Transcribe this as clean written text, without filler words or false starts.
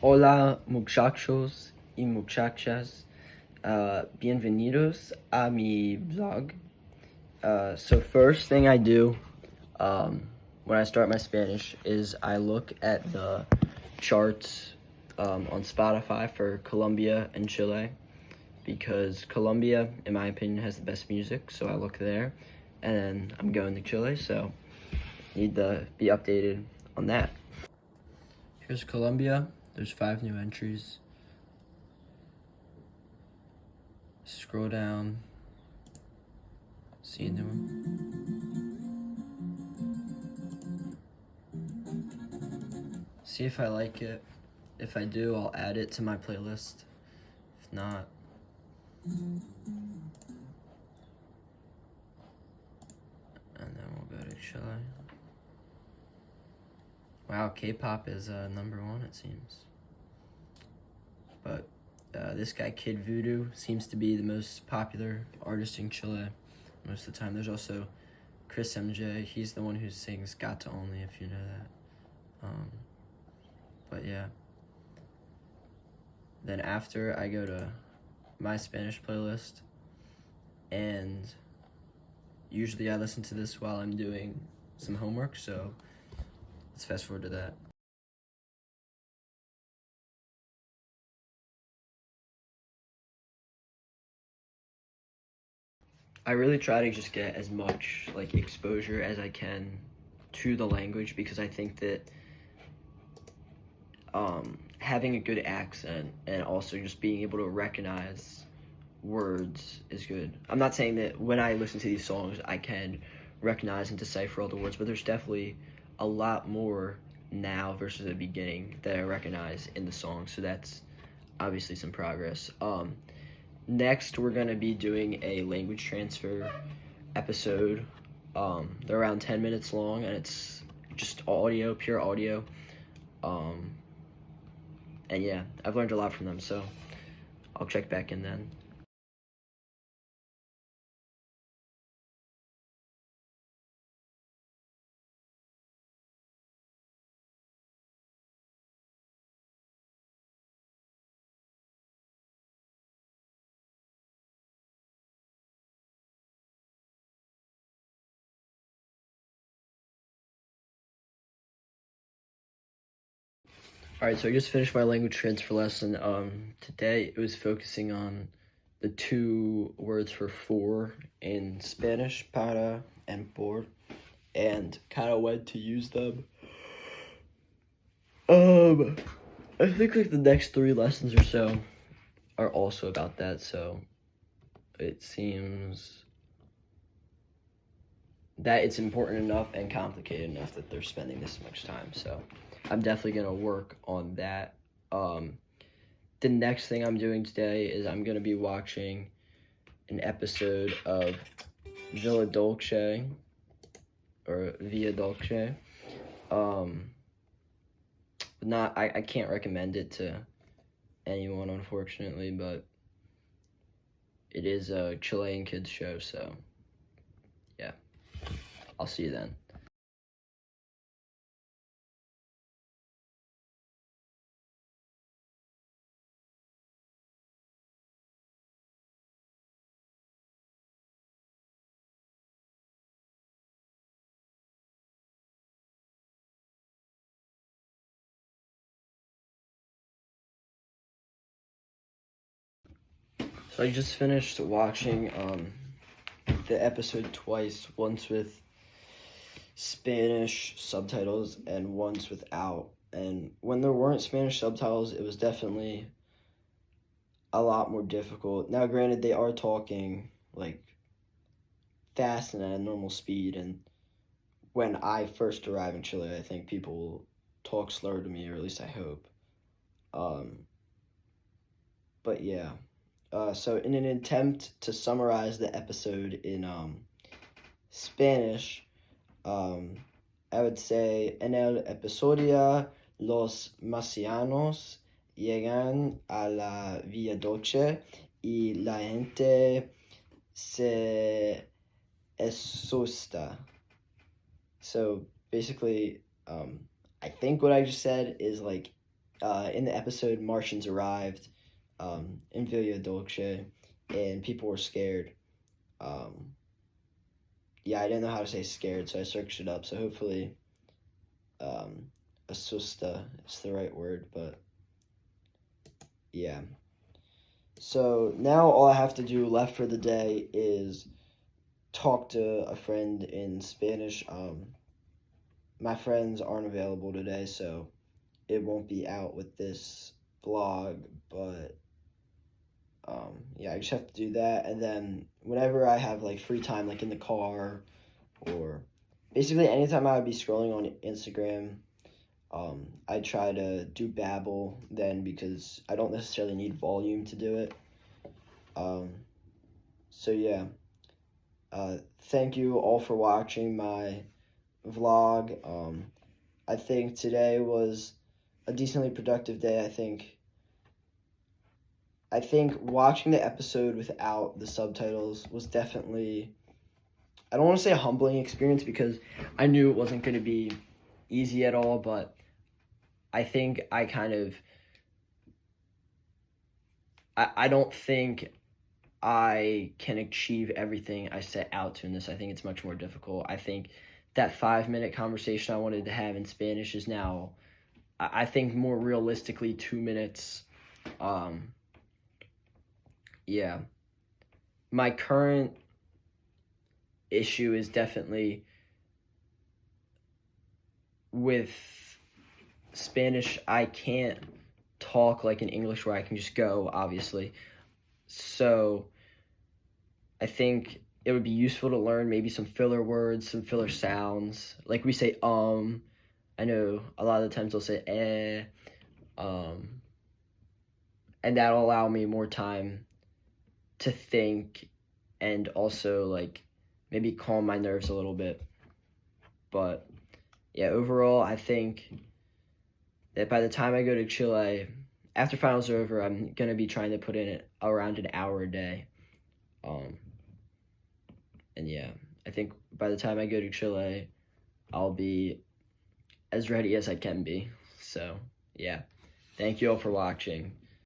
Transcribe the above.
Hola muchachos y muchachas. Bienvenidos a mi blog. So first thing I do when I start my Spanish is I look at the charts on Spotify for Colombia and Chile because Colombia, in my opinion, has the best music. So I look there, and then I'm going to Chile, so need to be updated on that. Here's Colombia. There's 5 new entries. Scroll down. See a new one. See if I like it. If I do, I'll add it to my playlist. If not, and then we'll go to Chile. Wow, K-pop is number 1, it seems. But this guy, Kid Voodoo, seems to be the most popular artist in Chile most of the time. There's also Chris MJ. He's the one who sings Gata Only, if you know that. But yeah. Then after, I go to my Spanish playlist, and usually I listen to this while I'm doing some homework, so let's fast forward to that. I really try to just get as much like exposure as I can to the language because I think that having a good accent and also just being able to recognize words is good. I'm not saying that when I listen to these songs I can recognize and decipher all the words, but there's definitely a lot more now versus the beginning that I recognize in the song, so that's obviously some progress. Next, we're going to be doing a language transfer episode. They're around 10 minutes long, and it's just audio, pure audio. And yeah, I've learned a lot from them, so I'll check back in then. All right, so I just finished my language transfer lesson. Today it was focusing on the 2 words for for in Spanish, para and por, and kind of when to use them. I think like the next 3 lessons or so are also about that, so it seems that it's important enough and complicated enough that they're spending this much time. So I'm definitely gonna work on that. The next thing I'm doing today is I'm gonna be watching an episode of Villa Dolce or Via Dolce. Not I can't recommend it to anyone, unfortunately, but it is a Chilean kids show, so yeah. I'll see you then. So I just finished watching the episode twice, once with Spanish subtitles and once without. And when there weren't Spanish subtitles, it was definitely a lot more difficult. Now, granted, they are talking like fast and at a normal speed. And when I first arrive in Chile, I think people will talk slower to me, or at least I hope. Um, but yeah. So, in an attempt to summarize the episode in Spanish, I would say, en el episodio, los marcianos llegan a la Villa Dolce y la gente se asusta. So basically, I think what I just said is like in the episode, Martians arrived in Villa Dolce, and people were scared. Um, yeah, I didn't know how to say scared, so I searched it up. So hopefully, um, asusta is the right word, but yeah. So now all I have to do left for the day is talk to a friend in Spanish. My friends aren't available today, so it won't be out with this blog, but yeah, I just have to do that, and then whenever I have like free time, like in the car, or basically anytime I would be scrolling on Instagram, I try to do Babbel then because I don't necessarily need volume to do it. Um, so yeah, thank you all for watching my vlog. I think today was a decently productive day. I think watching the episode without the subtitles was definitely, I don't want to say a humbling experience because I knew it wasn't going to be easy at all, but I think I don't think I can achieve everything I set out to in this. I think it's much more difficult. I think that 5 minute conversation I wanted to have in Spanish is now, I think, more realistically 2 minutes. Um, yeah. My current issue is definitely with Spanish. I can't talk like in English where I can just go, obviously. So I think it would be useful to learn maybe some filler words, some filler sounds. Like we say, I know a lot of the times they'll say, um, and that'll allow me more time to think and also like maybe calm my nerves a little bit. But yeah, overall, I think that by the time I go to Chile, after finals are over, I'm gonna be trying to put in around an hour a day. Um, and yeah, I think by the time I go to Chile, I'll be as ready as I can be. So yeah, thank you all for watching.